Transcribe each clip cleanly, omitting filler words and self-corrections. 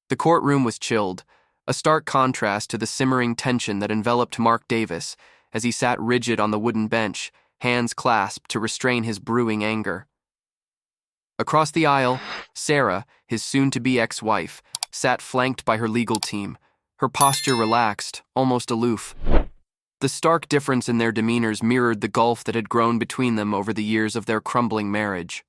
The courtroom was chilled, a stark contrast to the simmering tension that enveloped Mark Davis as he sat rigid on the wooden bench, hands clasped to restrain his brewing anger. Across the aisle, Sarah, his soon-to-be ex-wife, sat flanked by her legal team, her posture relaxed, almost aloof. The stark difference in their demeanors mirrored the gulf that had grown between them over the years of their crumbling marriage.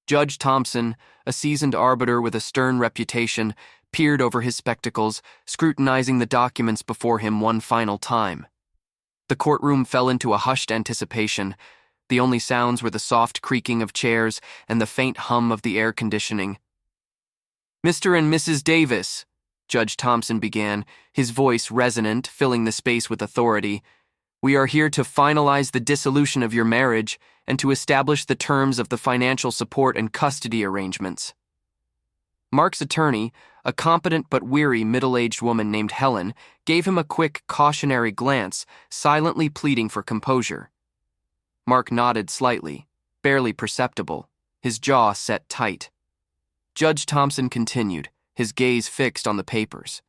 Judge Thompson, a seasoned arbiter with a stern reputation, peered over his spectacles, scrutinizing the documents before him one final time. The courtroom fell into a hushed anticipation. The only sounds were the soft creaking of chairs and the faint hum of the air conditioning. "Mr. and Mrs. Davis," Judge Thompson began, his voice resonant, filling the space with authority, "we are here to finalize the dissolution of your marriage and to establish the terms of the financial support and custody arrangements." Mark's attorney, a competent but weary middle-aged woman named Helen, gave him a quick, cautionary glance, silently pleading for composure. Mark nodded slightly, barely perceptible, his jaw set tight. Judge Thompson continued, his gaze fixed on the papers.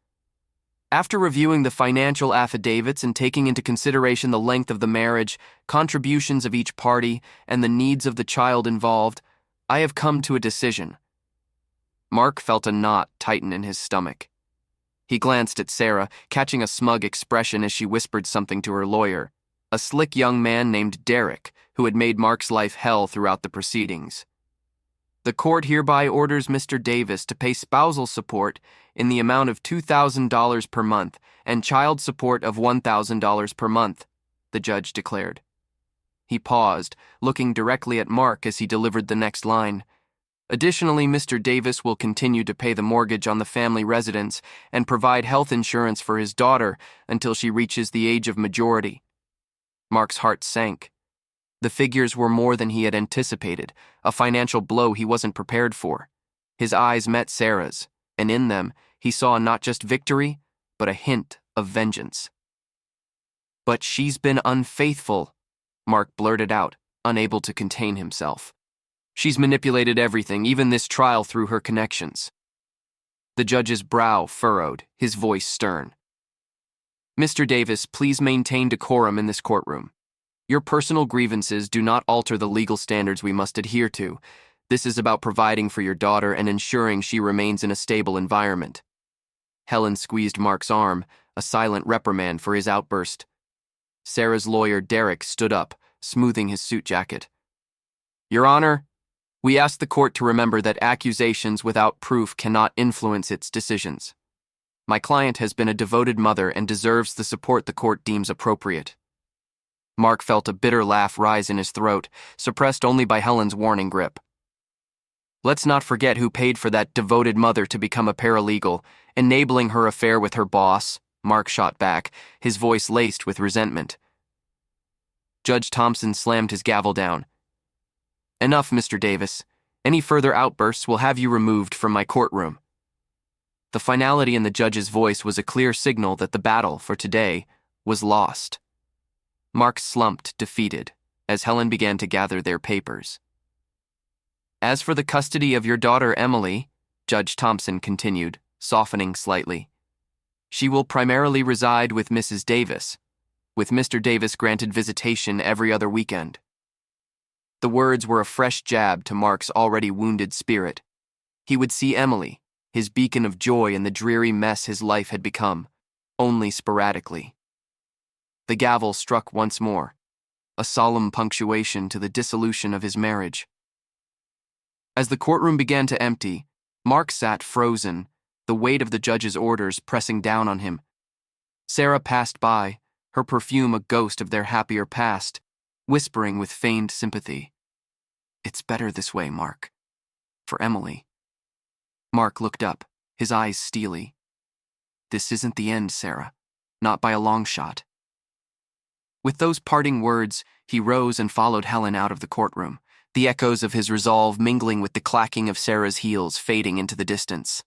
"After reviewing the financial affidavits and taking into consideration the length of the marriage, contributions of each party, and the needs of the child involved, I have come to a decision." Mark felt a knot tighten in his stomach. He glanced at Sarah, catching a smug expression as she whispered something to her lawyer, a slick young man named Derek, who had made Mark's life hell throughout the proceedings. "The court hereby orders Mr. Davis to pay spousal support in the amount of $2,000 per month and child support of $1,000 per month," the judge declared. He paused, looking directly at Mark as he delivered the next line. "Additionally, Mr. Davis will continue to pay the mortgage on the family residence and provide health insurance for his daughter until she reaches the age of majority." Mark's heart sank. The figures were more than he had anticipated, a financial blow he wasn't prepared for. His eyes met Sarah's, and in them, he saw not just victory, but a hint of vengeance. "But she's been unfaithful," Mark blurted out, unable to contain himself. "She's manipulated everything, even this trial, through her connections." The judge's brow furrowed, his voice stern. "Mr. Davis, please maintain decorum in this courtroom. Your personal grievances do not alter the legal standards we must adhere to. This is about providing for your daughter and ensuring she remains in a stable environment." Helen squeezed Mark's arm, a silent reprimand for his outburst. Sarah's lawyer, Derek, stood up, smoothing his suit jacket. "Your Honor, we ask the court to remember that accusations without proof cannot influence its decisions. My client has been a devoted mother and deserves the support the court deems appropriate." Mark felt a bitter laugh rise in his throat, suppressed only by Helen's warning grip. "Let's not forget who paid for that devoted mother to become a paralegal, enabling her affair with her boss," Mark shot back, his voice laced with resentment. Judge Thompson slammed his gavel down. "Enough, Mr. Davis. Any further outbursts will have you removed from my courtroom." The finality in the judge's voice was a clear signal that the battle, for today, was lost. Mark slumped, defeated, as Helen began to gather their papers. "As for the custody of your daughter Emily," Judge Thompson continued, softening slightly, "she will primarily reside with Mrs. Davis, with Mr. Davis granted visitation every other weekend." The words were a fresh jab to Mark's already wounded spirit. He would see Emily, his beacon of joy in the dreary mess his life had become, only sporadically. The gavel struck once more, a solemn punctuation to the dissolution of his marriage. As the courtroom began to empty, Mark sat frozen, the weight of the judge's orders pressing down on him. Sarah passed by, her perfume a ghost of their happier past, whispering with feigned sympathy, "It's better this way, Mark. For Emily." Mark looked up, his eyes steely. "This isn't the end, Sarah. Not by a long shot." With those parting words, he rose and followed Helen out of the courtroom, the echoes of his resolve mingling with the clacking of Sarah's heels fading into the distance.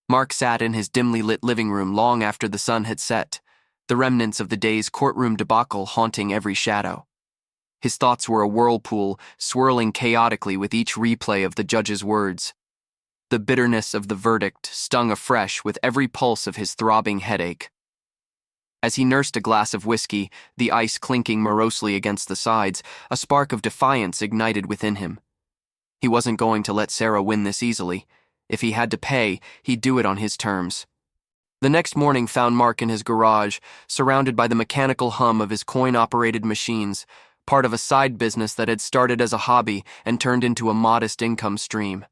Mark sat in his dimly lit living room long after the sun had set, the remnants of the day's courtroom debacle haunting every shadow. His thoughts were a whirlpool, swirling chaotically with each replay of the judge's words. The bitterness of the verdict stung afresh with every pulse of his throbbing headache. As he nursed a glass of whiskey, the ice clinking morosely against the sides, a spark of defiance ignited within him. He wasn't going to let Sarah win this easily. If he had to pay, he'd do it on his terms. The next morning found Mark in his garage, surrounded by the mechanical hum of his coin-operated machines, part of a side business that had started as a hobby and turned into a modest income stream.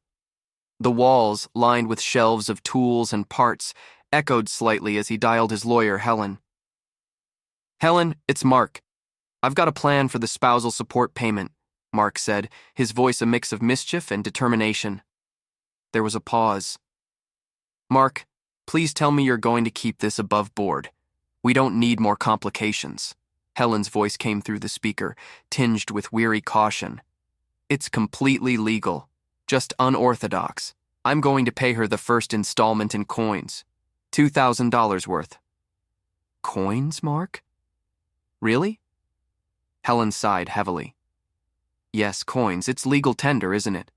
The walls, lined with shelves of tools and parts, echoed slightly as he dialed his lawyer, Helen. "Helen, it's Mark. I've got a plan for the spousal support payment," Mark said, his voice a mix of mischief and determination. There was a pause. "Mark, please tell me you're going to keep this above board. We don't need more complications." Helen's voice came through the speaker, tinged with weary caution. "It's completely legal, just unorthodox. I'm going to pay her the first installment in coins. $2,000 worth." "Coins, Mark? Really?" Helen sighed heavily. "Yes, coins. It's legal tender, isn't it?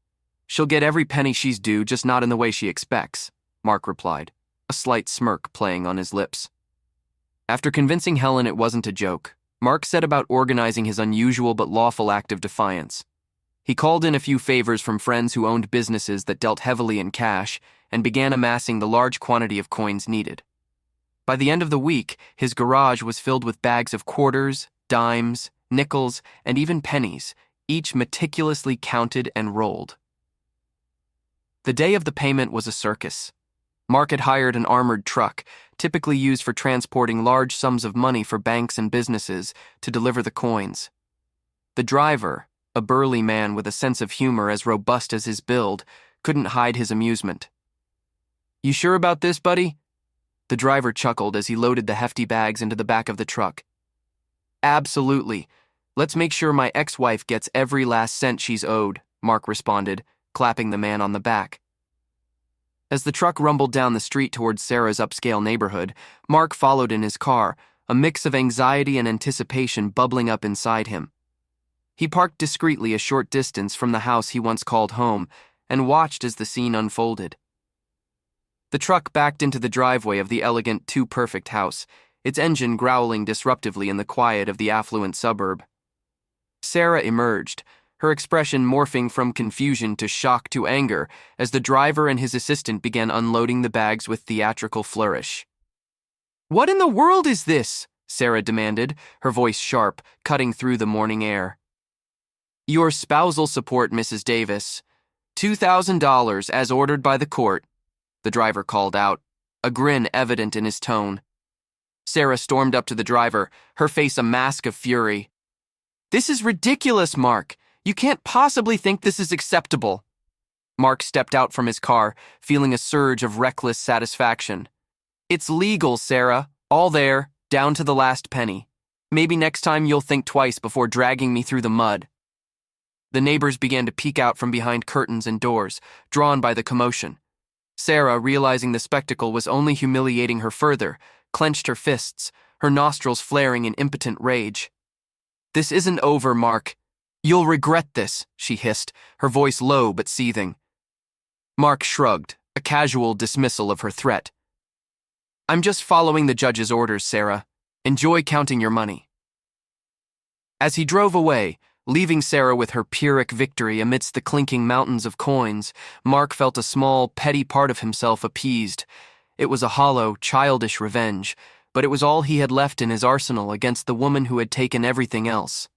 She'll get every penny she's due, just not in the way she expects," Mark replied, a slight smirk playing on his lips. After convincing Helen it wasn't a joke, Mark set about organizing his unusual but lawful act of defiance. He called in a few favors from friends who owned businesses that dealt heavily in cash and began amassing the large quantity of coins needed. By the end of the week, his garage was filled with bags of quarters, dimes, nickels, and even pennies, each meticulously counted and rolled. The day of the payment was a circus. Mark had hired an armored truck, typically used for transporting large sums of money for banks and businesses, to deliver the coins. The driver, a burly man with a sense of humor as robust as his build, couldn't hide his amusement. "You sure about this, buddy?" The driver chuckled as he loaded the hefty bags into the back of the truck. "Absolutely. Let's make sure my ex-wife gets every last cent she's owed," Mark responded, clapping the man on the back. As the truck rumbled down the street towards Sarah's upscale neighborhood, Mark followed in his car, a mix of anxiety and anticipation bubbling up inside him. He parked discreetly a short distance from the house he once called home and watched as the scene unfolded. The truck backed into the driveway of the elegant Too Perfect house, its engine growling disruptively in the quiet of the affluent suburb. Sarah emerged, her expression morphing from confusion to shock to anger as the driver and his assistant began unloading the bags with theatrical flourish. "What in the world is this?" Sarah demanded, her voice sharp, cutting through the morning air. "Your spousal support, Mrs. Davis. $2,000 as ordered by the court," the driver called out, a grin evident in his tone. Sarah stormed up to the driver, her face a mask of fury. "This is ridiculous, Mark. You can't possibly think this is acceptable." Mark stepped out from his car, feeling a surge of reckless satisfaction. "It's legal, Sarah. All there, down to the last penny. Maybe next time you'll think twice before dragging me through the mud." The neighbors began to peek out from behind curtains and doors, drawn by the commotion. Sarah, realizing the spectacle was only humiliating her further, clenched her fists, her nostrils flaring in impotent rage. "This isn't over, Mark. You'll regret this," she hissed, her voice low but seething. Mark shrugged, a casual dismissal of her threat. "I'm just following the judge's orders, Sarah. Enjoy counting your money." As he drove away, leaving Sarah with her Pyrrhic victory amidst the clinking mountains of coins, Mark felt a small, petty part of himself appeased. It was a hollow, childish revenge, but it was all he had left in his arsenal against the woman who had taken everything else.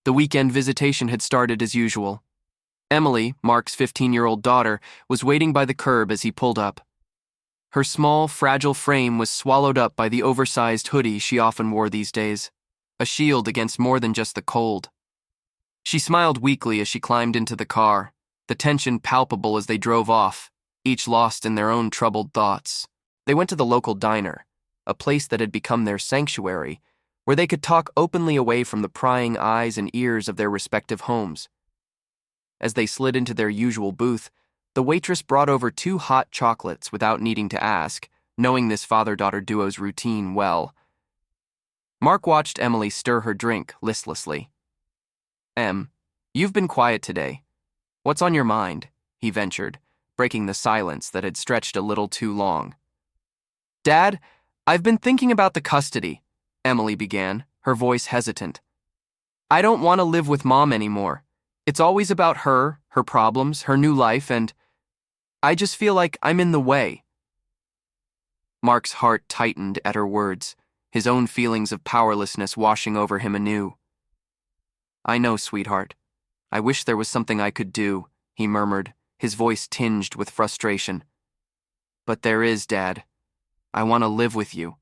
The weekend visitation had started as usual. Emily, Mark's 15-year-old daughter, was waiting by the curb as he pulled up. Her small, fragile frame was swallowed up by the oversized hoodie she often wore these days, a shield against more than just the cold. She smiled weakly as she climbed into the car, the tension palpable as they drove off, each lost in their own troubled thoughts. They went to the local diner, a place that had become their sanctuary, where they could talk openly away from the prying eyes and ears of their respective homes. As they slid into their usual booth, the waitress brought over 2 hot chocolates without needing to ask, knowing this father-daughter duo's routine well. Mark watched Emily stir her drink listlessly. "Em, you've been quiet today. What's on your mind?" he ventured, breaking the silence that had stretched a little too long. "Dad, I've been thinking about the custody," Emily began, her voice hesitant. "I don't want to live with Mom anymore. It's always about her, her problems, her new life, and I just feel like I'm in the way." Mark's heart tightened at her words, his own feelings of powerlessness washing over him anew. "I know, sweetheart. I wish there was something I could do," he murmured, his voice tinged with frustration. "But there is, Dad. I want to live with you.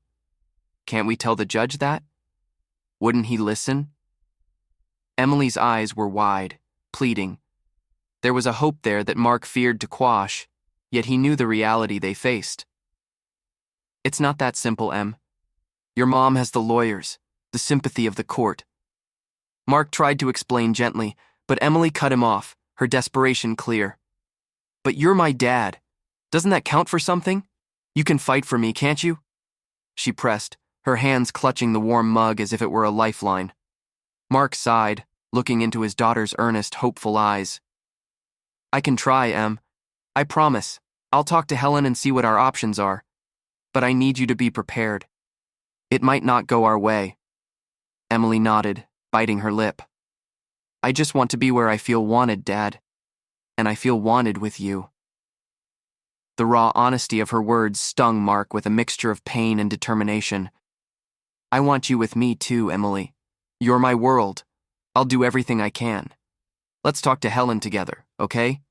Can't we tell the judge that? Wouldn't he listen?" Emily's eyes were wide, pleading. There was a hope there that Mark feared to quash, yet he knew the reality they faced. "It's not that simple, Em. Your mom has the lawyers, the sympathy of the court." Mark tried to explain gently, but Emily cut him off, her desperation clear. "But you're my dad. Doesn't that count for something? You can fight for me, can't you?" She pressed, her hands clutching the warm mug as if it were a lifeline. Mark sighed, looking into his daughter's earnest, hopeful eyes. "I can try, Em. I promise. I'll talk to Helen and see what our options are. But I need you to be prepared. It might not go our way." Emily nodded, biting her lip. "I just want to be where I feel wanted, Dad. And I feel wanted with you." The raw honesty of her words stung Mark with a mixture of pain and determination. "I want you with me too, Emily. You're my world. I'll do everything I can. Let's talk to Helen together, okay?"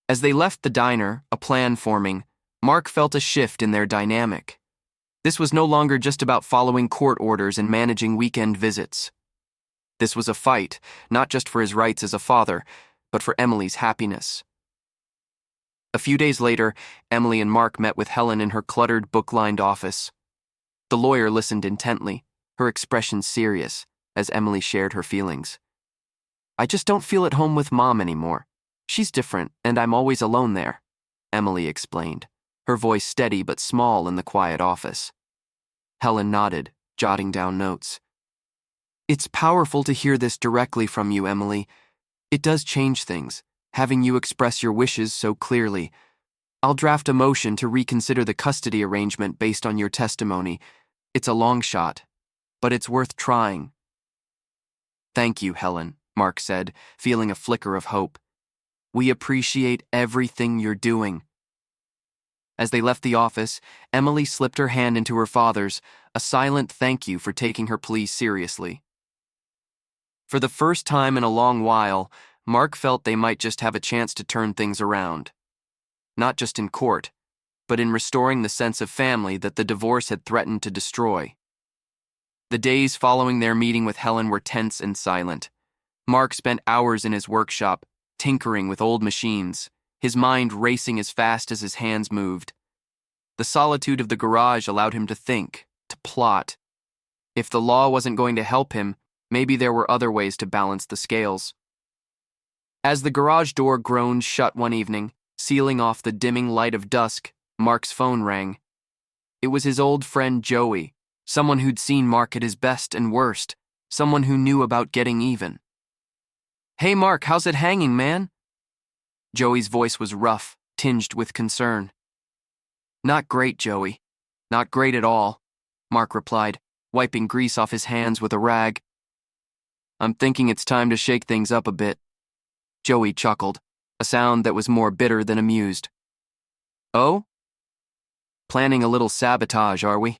As they left the diner, a plan forming, Mark felt a shift in their dynamic. This was no longer just about following court orders and managing weekend visits. This was a fight, not just for his rights as a father, but for Emily's happiness. A few days later, Emily and Mark met with Helen in her cluttered, book-lined office. The lawyer listened intently, her expression serious, as Emily shared her feelings. "I just don't feel at home with Mom anymore. She's different, and I'm always alone there," Emily explained, her voice steady but small in the quiet office. Helen nodded, jotting down notes. "It's powerful to hear this directly from you, Emily. It does change things, having you express your wishes so clearly. I'll draft a motion to reconsider the custody arrangement based on your testimony. It's a long shot, but it's worth trying." "Thank you, Helen," Mark said, feeling a flicker of hope. "We appreciate everything you're doing." As they left the office, Emily slipped her hand into her father's, a silent thank you for taking her plea seriously. For the first time in a long while, Mark felt they might just have a chance to turn things around. Not just in court, but in restoring the sense of family that the divorce had threatened to destroy. The days following their meeting with Helen were tense and silent. Mark spent hours in his workshop, tinkering with old machines, his mind racing as fast as his hands moved. The solitude of the garage allowed him to think, to plot. If the law wasn't going to help him, maybe there were other ways to balance the scales. As the garage door groaned shut one evening, sealing off the dimming light of dusk, Mark's phone rang. It was his old friend Joey, someone who'd seen Mark at his best and worst, someone who knew about getting even. "Hey Mark, how's it hanging, man?" Joey's voice was rough, tinged with concern. "Not great, Joey. Not great at all," Mark replied, wiping grease off his hands with a rag. "I'm thinking it's time to shake things up a bit." Joey chuckled, a sound that was more bitter than amused. "Oh? Planning a little sabotage, are we?"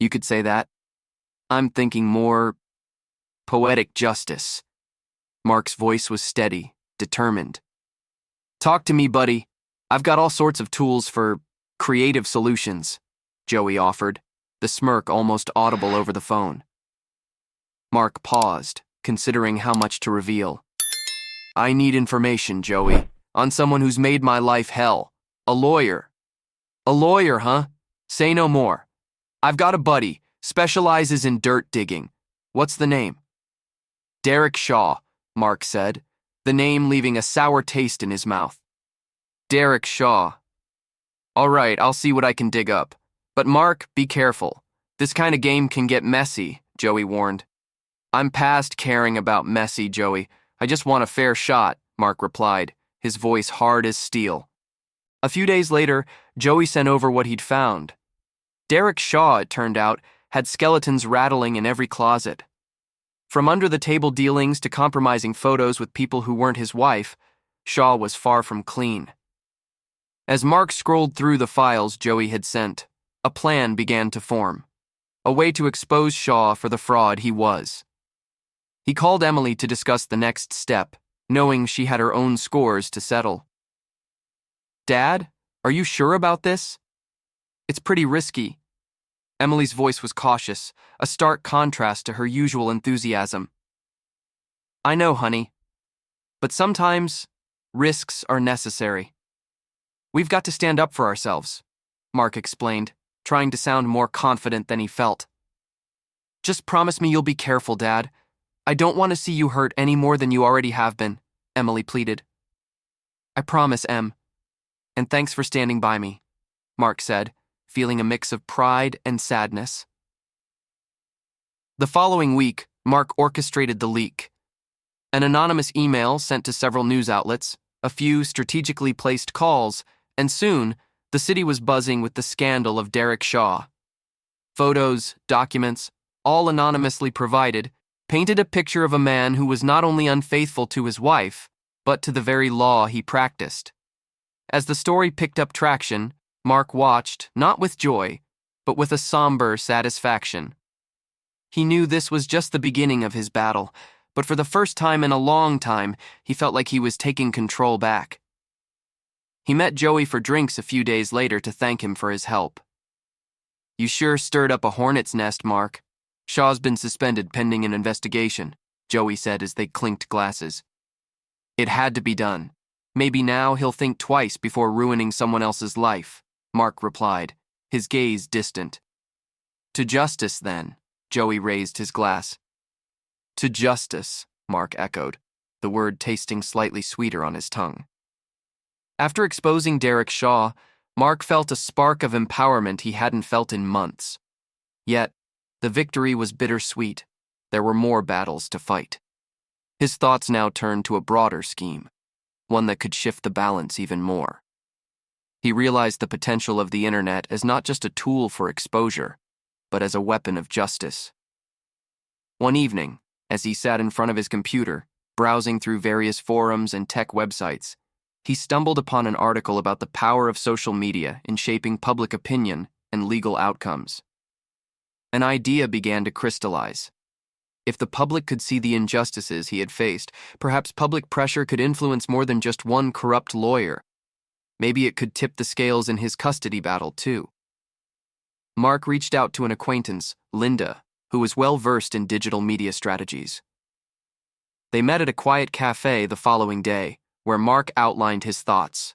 "You could say that. I'm thinking more poetic justice." Mark's voice was steady, determined. "Talk to me, buddy. I've got all sorts of tools for creative solutions," Joey offered, the smirk almost audible over the phone. Mark paused, considering how much to reveal. "I need information, Joey, on someone who's made my life hell. A lawyer." "A lawyer, huh? Say no more. I've got a buddy, specializes in dirt digging. What's the name?" "Derek Shaw," Mark said, the name leaving a sour taste in his mouth. "Derek Shaw. All right, I'll see what I can dig up. But Mark, be careful. This kind of game can get messy," Joey warned. "I'm past caring about messy, Joey. I just want a fair shot," Mark replied, his voice hard as steel. A few days later, Joey sent over what he'd found. Derek Shaw, it turned out, had skeletons rattling in every closet. From under-the-table dealings to compromising photos with people who weren't his wife, Shaw was far from clean. As Mark scrolled through the files Joey had sent, a plan began to form, a way to expose Shaw for the fraud he was. He called Emily to discuss the next step, knowing she had her own scores to settle. "Dad, are you sure about this? It's pretty risky." Emily's voice was cautious, a stark contrast to her usual enthusiasm. "I know, honey. But sometimes, risks are necessary. We've got to stand up for ourselves," Mark explained, trying to sound more confident than he felt. "Just promise me you'll be careful, Dad. I don't want to see you hurt any more than you already have been," Emily pleaded. "I promise, Em. And thanks for standing by me," Mark said, feeling a mix of pride and sadness. The following week, Mark orchestrated the leak. An anonymous email sent to several news outlets, a few strategically placed calls, and soon, the city was buzzing with the scandal of Derek Shaw. Photos, documents, all anonymously provided, painted a picture of a man who was not only unfaithful to his wife, but to the very law he practiced. As the story picked up traction, Mark watched, not with joy, but with a somber satisfaction. He knew this was just the beginning of his battle, but for the first time in a long time, he felt like he was taking control back. He met Joey for drinks a few days later to thank him for his help. "You sure stirred up a hornet's nest, Mark. Shaw's been suspended pending an investigation," Joey said as they clinked glasses. "It had to be done. Maybe now he'll think twice before ruining someone else's life," Mark replied, his gaze distant. "To justice, then," Joey raised his glass. "To justice," Mark echoed, the word tasting slightly sweeter on his tongue. After exposing Derek Shaw, Mark felt a spark of empowerment he hadn't felt in months. Yet, the victory was bittersweet. There were more battles to fight. His thoughts now turned to a broader scheme, one that could shift the balance even more. He realized the potential of the internet as not just a tool for exposure, but as a weapon of justice. One evening, as he sat in front of his computer, browsing through various forums and tech websites, he stumbled upon an article about the power of social media in shaping public opinion and legal outcomes. An idea began to crystallize. If the public could see the injustices he had faced, perhaps public pressure could influence more than just one corrupt lawyer. Maybe it could tip the scales in his custody battle, too. Mark reached out to an acquaintance, Linda, who was well-versed in digital media strategies. They met at a quiet cafe the following day, where Mark outlined his thoughts.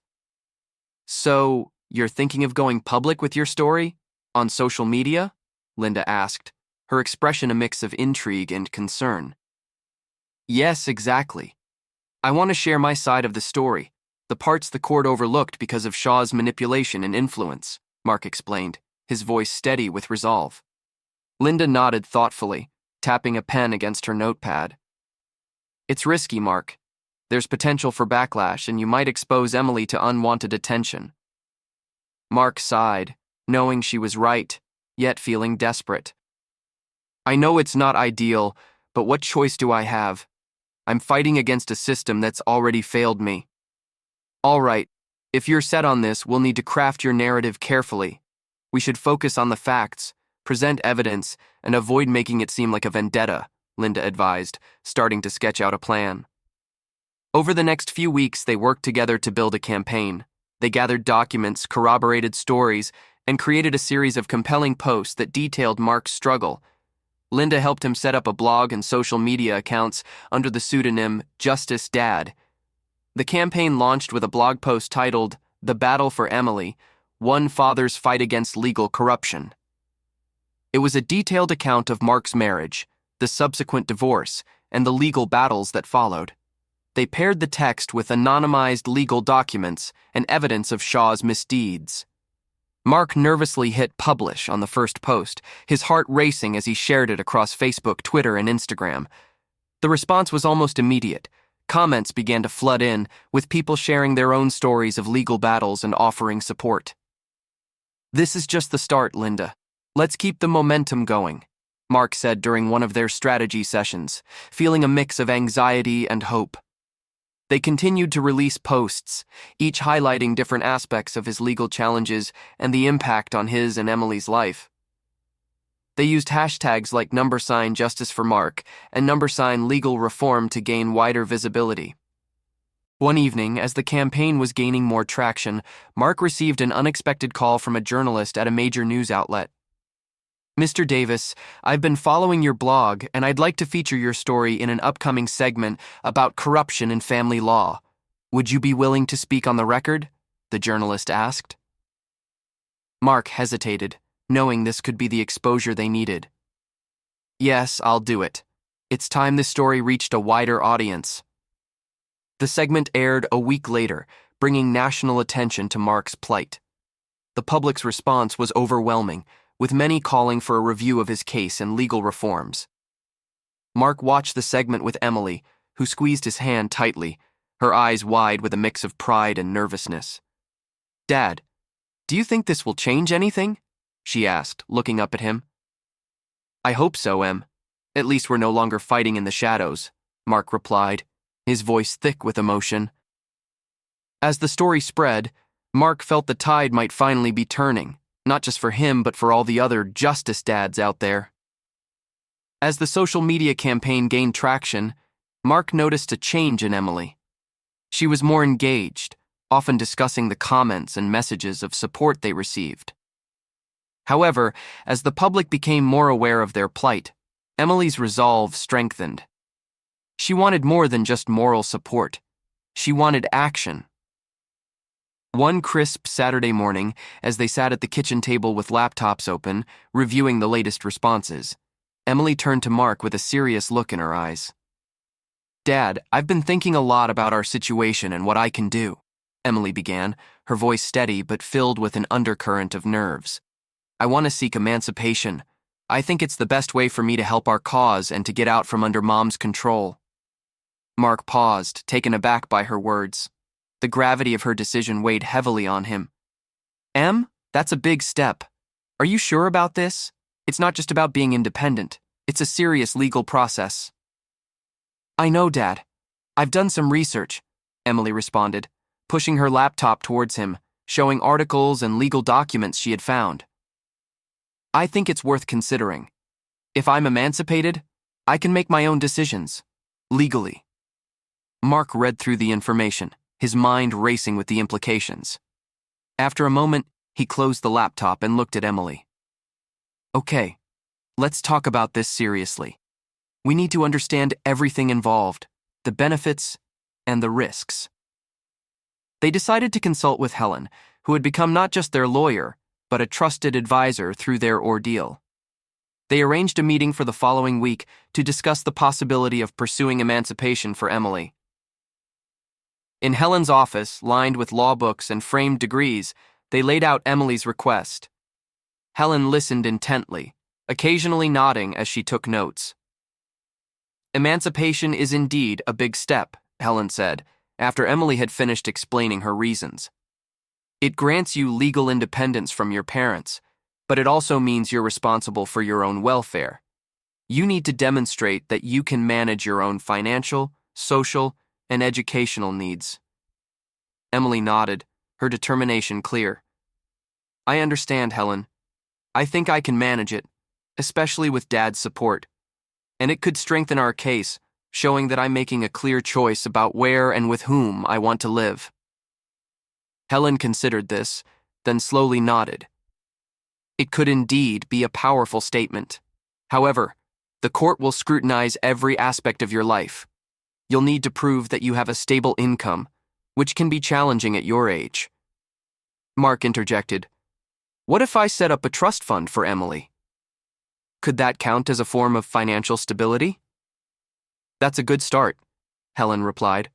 "So, you're thinking of going public with your story? On social media?" Linda asked, her expression a mix of intrigue and concern. "Yes, exactly. I want to share my side of the story, the parts the court overlooked because of Shaw's manipulation and influence," Mark explained, his voice steady with resolve. Linda nodded thoughtfully, tapping a pen against her notepad. "It's risky, Mark. There's potential for backlash, and you might expose Emily to unwanted attention." Mark sighed, knowing she was right, yet feeling desperate. "I know it's not ideal, but what choice do I have? I'm fighting against a system that's already failed me." "All right, if you're set on this, we'll need to craft your narrative carefully. We should focus on the facts, present evidence, and avoid making it seem like a vendetta," Linda advised, starting to sketch out a plan. Over the next few weeks, they worked together to build a campaign. They gathered documents, corroborated stories, and created a series of compelling posts that detailed Mark's struggle. Linda helped him set up a blog and social media accounts under the pseudonym Justice Dad. The campaign launched with a blog post titled "The Battle for Emily: One Father's Fight Against Legal Corruption." It was a detailed account of Mark's marriage, the subsequent divorce, and the legal battles that followed. They paired the text with anonymized legal documents and evidence of Shaw's misdeeds. Mark nervously hit publish on the first post, his heart racing as he shared it across Facebook, Twitter, and Instagram. The response was almost immediate. Comments began to flood in, with people sharing their own stories of legal battles and offering support. "This is just the start, Linda. Let's keep the momentum going," Mark said during one of their strategy sessions, feeling a mix of anxiety and hope. They continued to release posts, each highlighting different aspects of his legal challenges and the impact on his and Emily's life. They used hashtags like #Justice for Mark and #Legal Reform to gain wider visibility. One evening, as the campaign was gaining more traction, Mark received an unexpected call from a journalist at a major news outlet. "Mr. Davis, I've been following your blog, and I'd like to feature your story in an upcoming segment about corruption in family law. Would you be willing to speak on the record?" the journalist asked. Mark hesitated, knowing this could be the exposure they needed. "Yes, I'll do it. It's time this story reached a wider audience." The segment aired a week later, bringing national attention to Mark's plight. The public's response was overwhelming, with many calling for a review of his case and legal reforms. Mark watched the segment with Emily, who squeezed his hand tightly, her eyes wide with a mix of pride and nervousness. "Dad, do you think this will change anything?" she asked, looking up at him. "I hope so, Em. At least we're no longer fighting in the shadows," Mark replied, his voice thick with emotion. As the story spread, Mark felt the tide might finally be turning, not just for him but for all the other justice dads out there. As the social media campaign gained traction, Mark noticed a change in Emily. She was more engaged, often discussing the comments and messages of support they received. However, as the public became more aware of their plight, Emily's resolve strengthened. She wanted more than just moral support. She wanted action. One crisp Saturday morning, as they sat at the kitchen table with laptops open, reviewing the latest responses, Emily turned to Mark with a serious look in her eyes. "Dad, I've been thinking a lot about our situation and what I can do," Emily began, her voice steady but filled with an undercurrent of nerves. "I want to seek emancipation. I think it's the best way for me to help our cause and to get out from under Mom's control." Mark paused, taken aback by her words. The gravity of her decision weighed heavily on him. "Em, that's a big step. Are you sure about this? It's not just about being independent. It's a serious legal process." "I know, Dad. I've done some research," Emily responded, pushing her laptop towards him, showing articles and legal documents she had found. "I think it's worth considering. If I'm emancipated, I can make my own decisions, legally." Mark read through the information, his mind racing with the implications. After a moment, he closed the laptop and looked at Emily. "Okay, let's talk about this seriously. We need to understand everything involved, the benefits and the risks." They decided to consult with Helen, who had become not just their lawyer, but a trusted advisor through their ordeal. They arranged a meeting for the following week to discuss the possibility of pursuing emancipation for Emily. In Helen's office, lined with law books and framed degrees, they laid out Emily's request. Helen listened intently, occasionally nodding as she took notes. "Emancipation is indeed a big step," Helen said, after Emily had finished explaining her reasons. "It grants you legal independence from your parents, but it also means you're responsible for your own welfare. You need to demonstrate that you can manage your own financial, social, and educational needs." Emily nodded, her determination clear. "I understand, Helen. I think I can manage it, especially with Dad's support. And it could strengthen our case, showing that I'm making a clear choice about where and with whom I want to live." Helen considered this, then slowly nodded. It could indeed be a powerful statement. However, the court will scrutinize every aspect of your life. You'll need to prove that you have a stable income, which can be challenging at your age. Mark interjected, "What if I set up a trust fund for Emily? Could that count as a form of financial stability?" "That's a good start," Helen replied.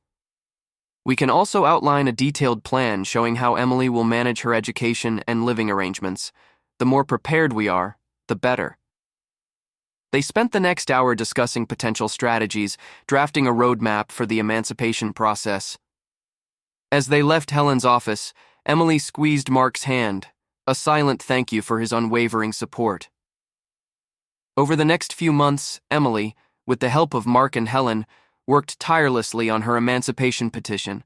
"We can also outline a detailed plan showing how Emily will manage her education and living arrangements. The more prepared we are, the better." They spent the next hour discussing potential strategies, drafting a roadmap for the emancipation process. As they left Helen's office, Emily squeezed Mark's hand, a silent thank you for his unwavering support. Over the next few months, Emily, with the help of Mark and Helen, worked tirelessly on her emancipation petition.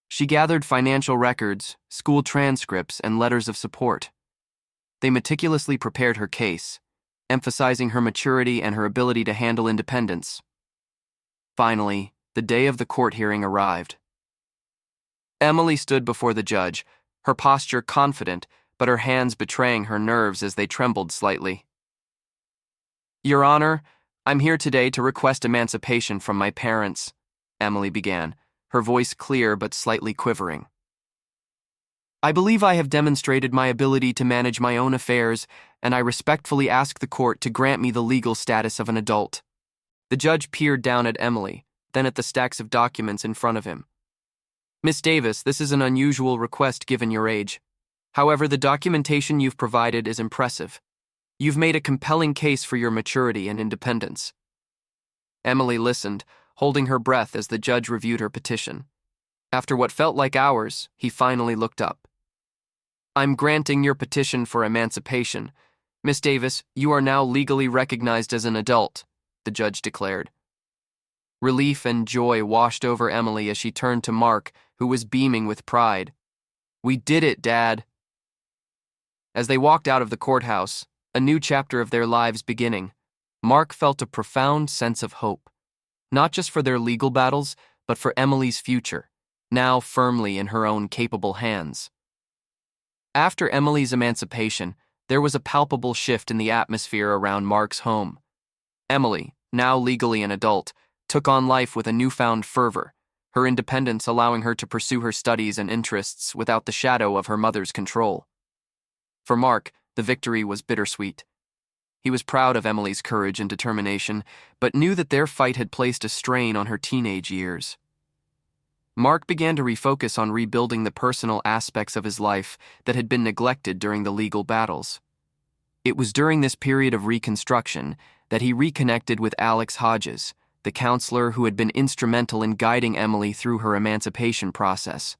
She gathered financial records, school transcripts, and letters of support. They meticulously prepared her case, emphasizing her maturity and her ability to handle independence. Finally, the day of the court hearing arrived. Emily stood before the judge, her posture confident, but her hands betraying her nerves as they trembled slightly. "Your Honor, I'm here today to request emancipation from my parents," Emily began, her voice clear but slightly quivering. "I believe I have demonstrated my ability to manage my own affairs, and I respectfully ask the court to grant me the legal status of an adult." The judge peered down at Emily, then at the stacks of documents in front of him. "Miss Davis, this is an unusual request given your age. However, the documentation you've provided is impressive. You've made a compelling case for your maturity and independence." Emily listened, holding her breath as the judge reviewed her petition. After what felt like hours, he finally looked up. "I'm granting your petition for emancipation. Miss Davis, you are now legally recognized as an adult," the judge declared. Relief and joy washed over Emily as she turned to Mark, who was beaming with pride. "We did it, Dad." As they walked out of the courthouse, a new chapter of their lives beginning, Mark felt a profound sense of hope, not just for their legal battles, but for Emily's future, now firmly in her own capable hands. After Emily's emancipation, there was a palpable shift in the atmosphere around Mark's home. Emily, now legally an adult, took on life with a newfound fervor, her independence allowing her to pursue her studies and interests without the shadow of her mother's control. For Mark, the victory was bittersweet. He was proud of Emily's courage and determination, but knew that their fight had placed a strain on her teenage years. Mark began to refocus on rebuilding the personal aspects of his life that had been neglected during the legal battles. It was during this period of reconstruction that he reconnected with Alex Hodges, the counselor who had been instrumental in guiding Emily through her emancipation process.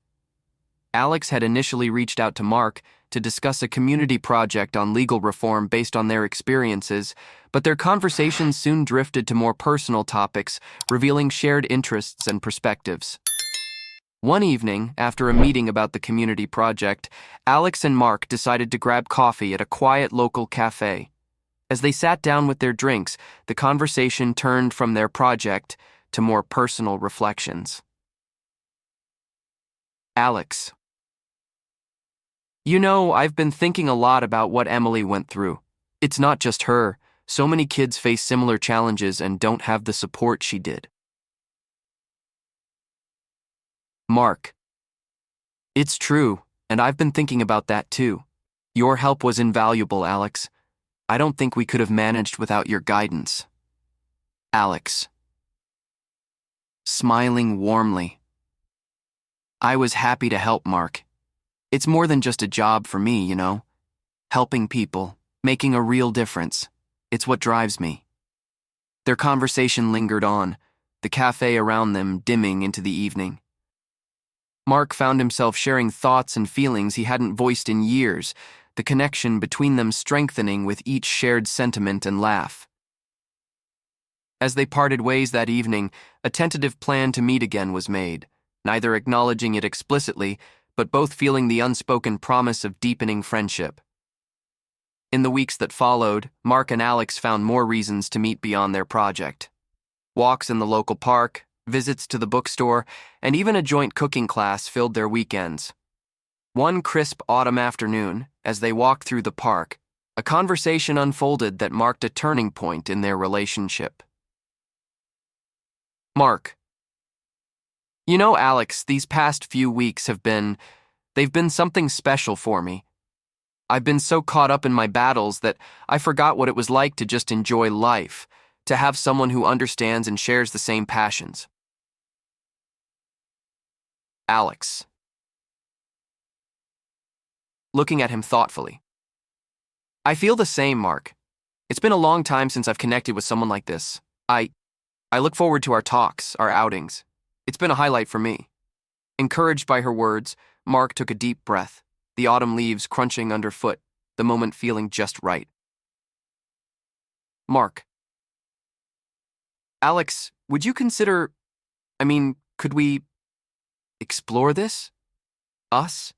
Alex had initially reached out to Mark to discuss a community project on legal reform based on their experiences, but their conversations soon drifted to more personal topics, revealing shared interests and perspectives. One evening, after a meeting about the community project, Alex and Mark decided to grab coffee at a quiet local cafe. As they sat down with their drinks, the conversation turned from their project to more personal reflections. Alex: "You know, I've been thinking a lot about what Emily went through. It's not just her. So many kids face similar challenges and don't have the support she did." Mark: "It's true, and I've been thinking about that too. Your help was invaluable, Alex. I don't think we could have managed without your guidance." Alex, smiling warmly: "I was happy to help, Mark. It's more than just a job for me, you know. Helping people, making a real difference. It's what drives me." Their conversation lingered on, the cafe around them dimming into the evening. Mark found himself sharing thoughts and feelings he hadn't voiced in years, the connection between them strengthening with each shared sentiment and laugh. As they parted ways that evening, a tentative plan to meet again was made, neither acknowledging it explicitly, but both feeling the unspoken promise of deepening friendship. In the weeks that followed, Mark and Alex found more reasons to meet beyond their project. Walks in the local park, visits to the bookstore, and even a joint cooking class filled their weekends. One crisp autumn afternoon, as they walked through the park, a conversation unfolded that marked a turning point in their relationship. Mark: "You know, Alex, these past few weeks they've been something special for me. I've been so caught up in my battles that I forgot what it was like to just enjoy life, to have someone who understands and shares the same passions." Alex, looking at him thoughtfully: "I feel the same, Mark. It's been a long time since I've connected with someone like this. I look forward to our talks, our outings. It's been a highlight for me. Encouraged by her words, Mark took a deep breath, the autumn leaves crunching underfoot, the moment feeling just right. Mark. Alex, would you consider, could we explore this? Us?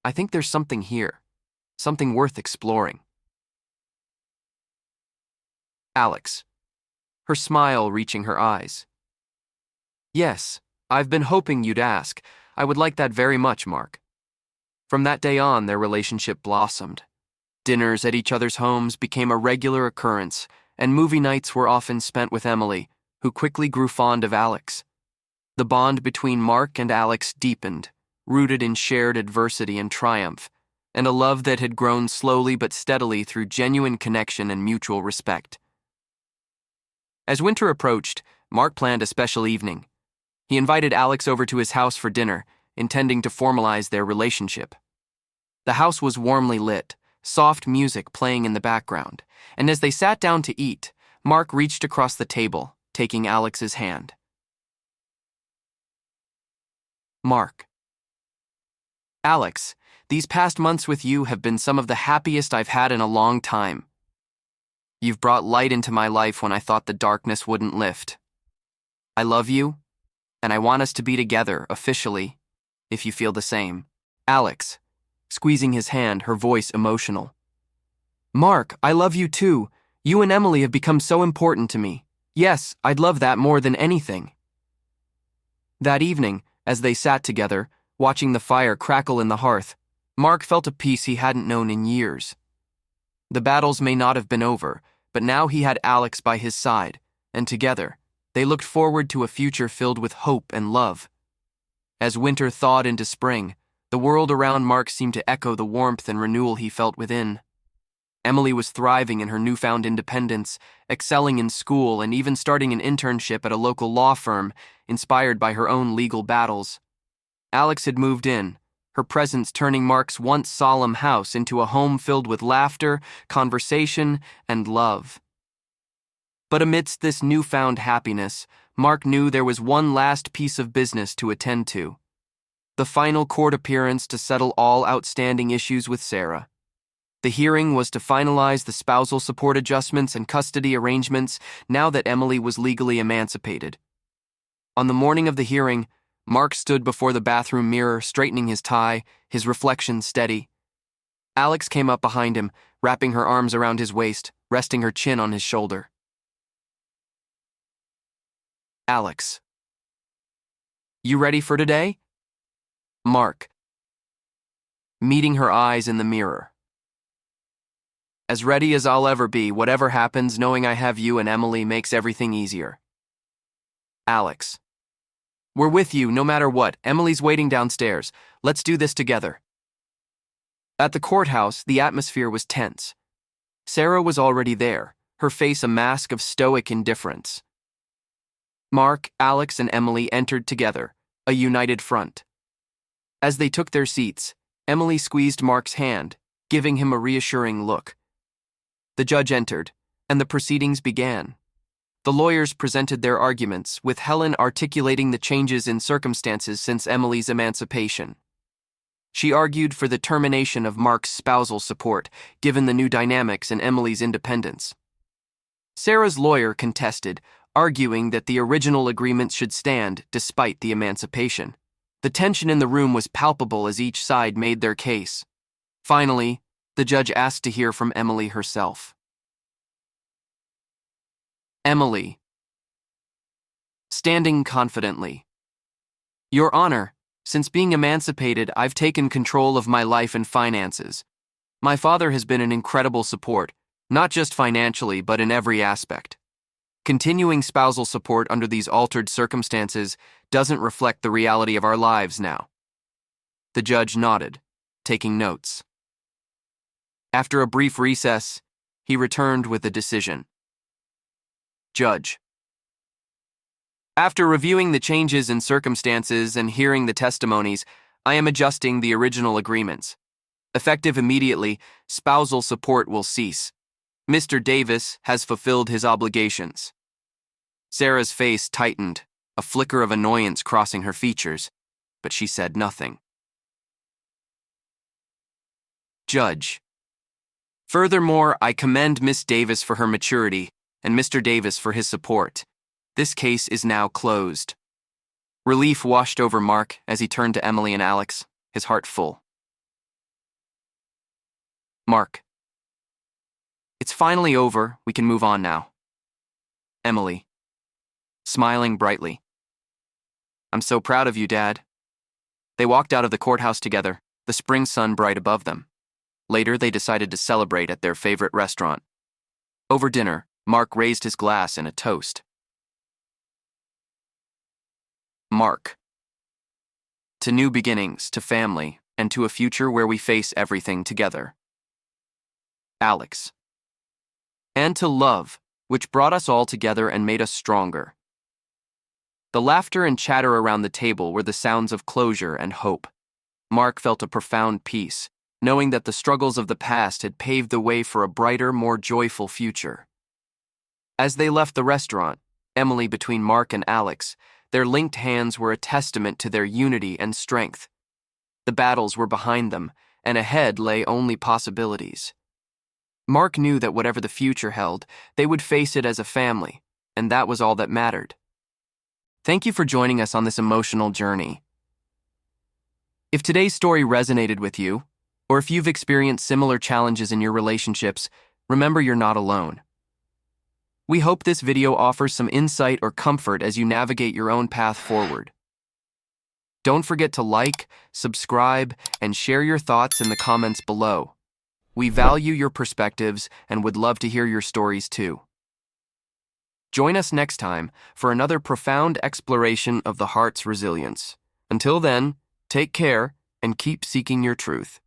I think there's something here. Something worth exploring. Alex. Her smile reaching her eyes. Yes, I've been hoping you'd ask. I would like that very much, Mark. From that day on, their relationship blossomed. Dinners at each other's homes became a regular occurrence, and movie nights were often spent with Emily, who quickly grew fond of Alex. The bond between Mark and Alex deepened, rooted in shared adversity and triumph, and a love that had grown slowly but steadily through genuine connection and mutual respect. As winter approached, Mark planned a special evening. He invited Alex over to his house for dinner, intending to formalize their relationship. The house was warmly lit, soft music playing in the background, and as they sat down to eat, Mark reached across the table, taking Alex's hand. Mark. Alex, these past months with you have been some of the happiest I've had in a long time. You've brought light into my life when I thought the darkness wouldn't lift. I love you, and I want us to be together, officially, if you feel the same. Alex, squeezing his hand, her voice emotional. Mark, I love you too. You and Emily have become so important to me. Yes, I'd love that more than anything. That evening, as they sat together, watching the fire crackle in the hearth, Mark felt a peace he hadn't known in years. The battles may not have been over, but now he had Alex by his side, and together, they looked forward to a future filled with hope and love. As winter thawed into spring, the world around Mark seemed to echo the warmth and renewal he felt within. Emily was thriving in her newfound independence, excelling in school and even starting an internship at a local law firm, inspired by her own legal battles. Alex had moved in, her presence turning Mark's once solemn house into a home filled with laughter, conversation, and love. But amidst this newfound happiness, Mark knew there was one last piece of business to attend to. The final court appearance to settle all outstanding issues with Sarah. The hearing was to finalize the spousal support adjustments and custody arrangements now that Emily was legally emancipated. On the morning of the hearing, Mark stood before the bathroom mirror, straightening his tie, his reflection steady. Alex came up behind him, wrapping her arms around his waist, resting her chin on his shoulder. Alex. You ready for today? Mark. Meeting her eyes in the mirror. As ready as I'll ever be, whatever happens, knowing I have you and Emily makes everything easier. Alex. We're with you no matter what. Emily's waiting downstairs. Let's do this together. At the courthouse, the atmosphere was tense. Sarah was already there, her face a mask of stoic indifference. Mark, Alex, and Emily entered together, a united front. As they took their seats, Emily squeezed Mark's hand, giving him a reassuring look. The judge entered, and the proceedings began. The lawyers presented their arguments, with Helen articulating the changes in circumstances since Emily's emancipation. She argued for the termination of Mark's spousal support, given the new dynamics and Emily's independence. Sarah's lawyer contested, arguing that the original agreements should stand despite the emancipation. The tension in the room was palpable as each side made their case. Finally, the judge asked to hear from Emily herself. Emily. Standing confidently. Your Honor, since being emancipated, I've taken control of my life and finances. My father has been an incredible support, not just financially, but in every aspect. Continuing spousal support under these altered circumstances doesn't reflect the reality of our lives now. The judge nodded, taking notes. After a brief recess, he returned with a decision. Judge. After reviewing the changes in circumstances and hearing the testimonies, I am adjusting the original agreements. Effective immediately, spousal support will cease. Mr. Davis has fulfilled his obligations. Sarah's face tightened, a flicker of annoyance crossing her features, but she said nothing. Judge. Furthermore, I commend Miss Davis for her maturity and Mr. Davis for his support. This case is now closed. Relief washed over Mark as he turned to Emily and Alex, his heart full. Mark. It's finally over. We can move on now. Emily. Smiling brightly. I'm so proud of you, Dad. They walked out of the courthouse together, the spring sun bright above them. Later, they decided to celebrate at their favorite restaurant. Over dinner, Mark raised his glass in a toast. Mark. To new beginnings, to family, and to a future where we face everything together. Alex. And to love, which brought us all together and made us stronger. The laughter and chatter around the table were the sounds of closure and hope. Mark felt a profound peace, knowing that the struggles of the past had paved the way for a brighter, more joyful future. As they left the restaurant, Emily between Mark and Alex, their linked hands were a testament to their unity and strength. The battles were behind them, and ahead lay only possibilities. Mark knew that whatever the future held, they would face it as a family, and that was all that mattered. Thank you for joining us on this emotional journey. If today's story resonated with you, or if you've experienced similar challenges in your relationships, remember you're not alone. We hope this video offers some insight or comfort as you navigate your own path forward. Don't forget to like, subscribe, and share your thoughts in the comments below. We value your perspectives and would love to hear your stories too. Join us next time for another profound exploration of the heart's resilience. Until then, take care and keep seeking your truth.